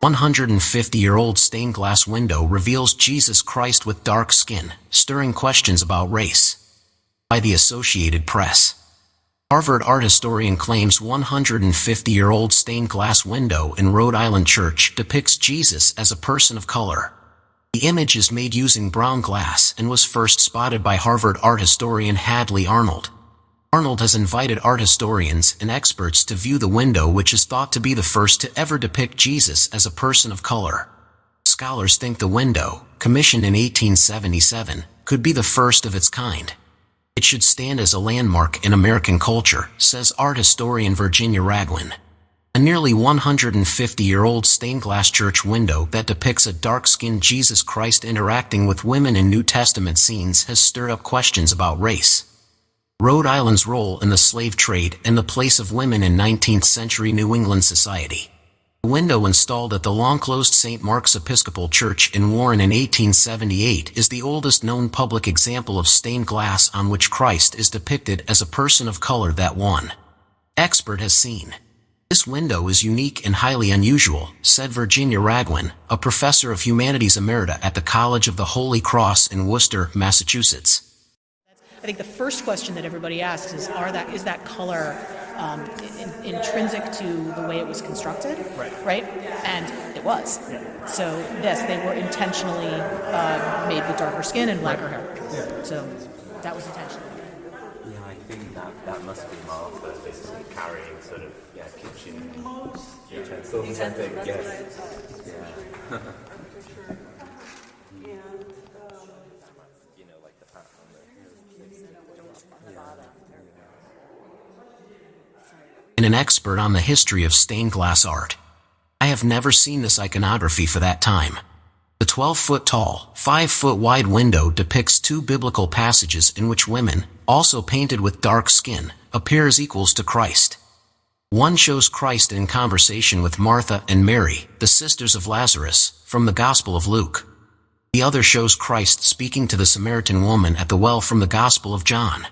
150-year-old stained glass window reveals Jesus Christ with dark skin, stirring questions about race. By the Associated Press. Harvard art historian claims 150-year-old stained glass window in Rhode Island church depicts Jesus as a person of color. The image is made using brown glass and was first spotted by Harvard art historian Hadley Arnold. Arnold has invited art historians and experts to view the window, which is thought to be the first to ever depict Jesus as a person of color. Scholars think the window, commissioned in 1877, could be the first of its kind. It should stand as a landmark in American culture, says art historian Virginia Raguin. A nearly 150-year-old stained glass church window that depicts a dark-skinned Jesus Christ interacting with women in New Testament scenes has stirred up questions about race. Rhode Island's role in the slave trade and the place of women in 19th-century New England society. The window installed at the long-closed St. Mark's Episcopal Church in Warren in 1878 is the oldest known public example of stained glass on which Christ is depicted as a person of color that one expert has seen. This window is unique and highly unusual, said Virginia Raguin, a professor of humanities emerita at the College of the Holy Cross in Worcester, Massachusetts. I think the first question that everybody asks is that color intrinsic to the way it was constructed? Right? And it was. Yeah. So, yes, they were intentionally made with darker skin and blacker hair. Yeah. So that was intentional. Yeah, I think that must be Martha just carrying sort of kitchen utensils or something. Yes. Yeah. And an expert on the history of stained glass art. I have never seen this iconography for that time. The 12-foot-tall, 5-foot-wide window depicts two biblical passages in which women, also painted with dark skin, appear as equals to Christ. One shows Christ in conversation with Martha and Mary, the sisters of Lazarus, from the Gospel of Luke. The other shows Christ speaking to the Samaritan woman at the well from the Gospel of John.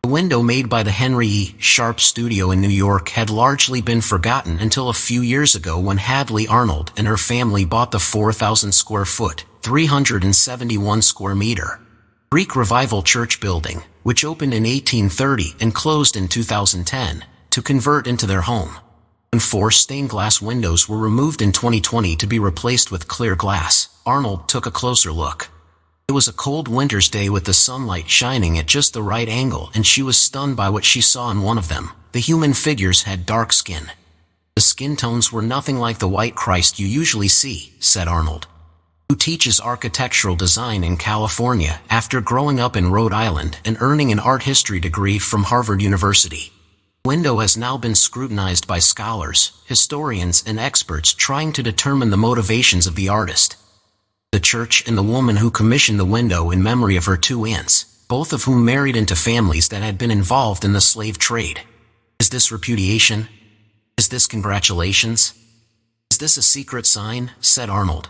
The window made by the Henry E. Sharp Studio in New York had largely been forgotten until a few years ago when Hadley Arnold and her family bought the 4,000 square foot, 371 square meter Greek Revival Church building, which opened in 1830 and closed in 2010, to convert into their home. And 4 stained glass windows were removed in 2020 to be replaced with clear glass. Arnold took a closer look. It was a cold winter's day with the sunlight shining at just the right angle, and she was stunned by what she saw in one of them. The human figures had dark skin. The skin tones were nothing like the white Christ you usually see, said Arnold, who teaches architectural design in California after growing up in Rhode Island and earning an art history degree from Harvard University. The window has now been scrutinized by scholars, historians, and experts trying to determine the motivations of the artist. The church and the woman who commissioned the window in memory of her 2 aunts, both of whom married into families that had been involved in the slave trade. Is this repudiation? Is this congratulations? Is this a secret sign? Said Arnold.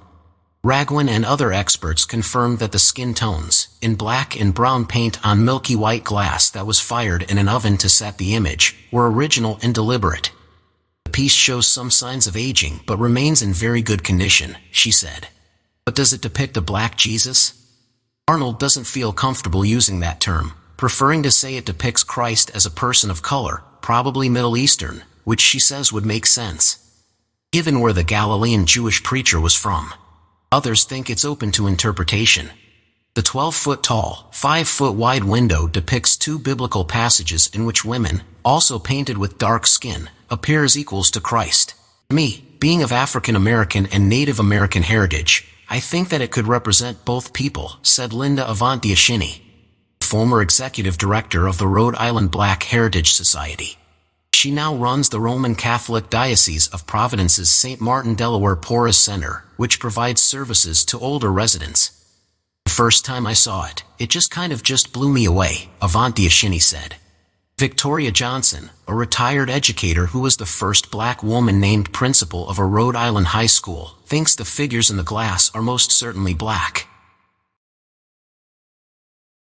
Raguin and other experts confirmed that the skin tones, in black and brown paint on milky white glass that was fired in an oven to set the image, were original and deliberate. The piece shows some signs of aging but remains in very good condition, she said. But does it depict a black Jesus? Arnold doesn't feel comfortable using that term, preferring to say it depicts Christ as a person of color, probably Middle Eastern, which she says would make sense, given where the Galilean Jewish preacher was from. Others think it's open to interpretation. The 12-foot-tall, 5-foot-wide window depicts 2 biblical passages in which women, also painted with dark skin, appear as equals to Christ. Me, being of African American and Native American heritage, I think that it could represent both people, said Linda Avantiashini, former executive director of the Rhode Island Black Heritage Society. She now runs the Roman Catholic Diocese of Providence's St. Martin, Delaware Porous Center, which provides services to older residents. The first time I saw it, it just blew me away, Avantiashini said. Victoria Johnson, a retired educator who was the first black woman named principal of a Rhode Island high school, thinks the figures in the glass are most certainly black.